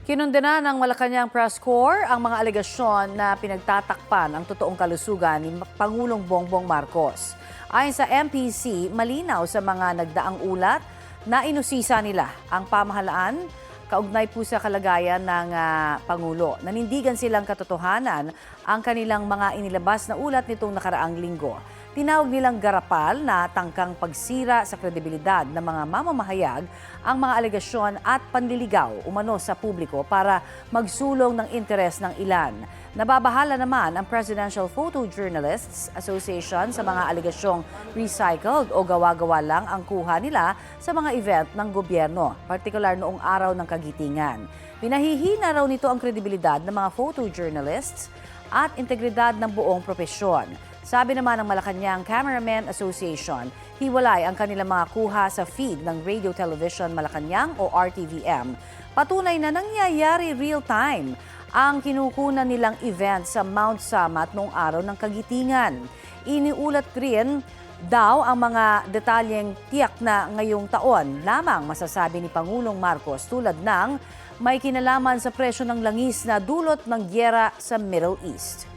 Kinundena ng Malacanang Press Corps ang mga alegasyon na pinagtatakpan ang totoong kalusugan ni Pangulong Bongbong Marcos. Ayon sa MPC, malinaw sa mga nagdaang ulat na inusisa nila ang pamahalaan kaugnay po sa kalagayan ng Pangulo. Nanindigan silang katotohanan ang kanilang mga inilabas na ulat nitong nakaraang linggo. Tinawag nilang garapal na tangkang pagsira sa kredibilidad ng mga mamamahayag ang mga alegasyon at panliligaw umano sa publiko para magsulong ng interes ng ilan. Nababahala naman ang Presidential Photojournalists Association sa mga alegasyong recycled o gawa-gawa lang ang kuha nila sa mga event ng gobyerno, partikular noong araw ng kagitingan. Pinahihina raw nito ang kredibilidad ng mga photojournalists at integridad ng buong propesyon. Sabi naman ng Malacanang Cameramen Association, hiwalay ang kanilang mga kuha sa feed ng Radio Television Malacanang o RTVM. Patunay na nangyayari real-time ang kinukunan nilang event sa Mount Samat noong araw ng kagitingan. Iniulat rin daw ang mga detalyeng tiyak na ngayong taon lamang masasabi ni Pangulong Marcos tulad ng may kinalaman sa presyo ng langis na dulot ng gyera sa Middle East.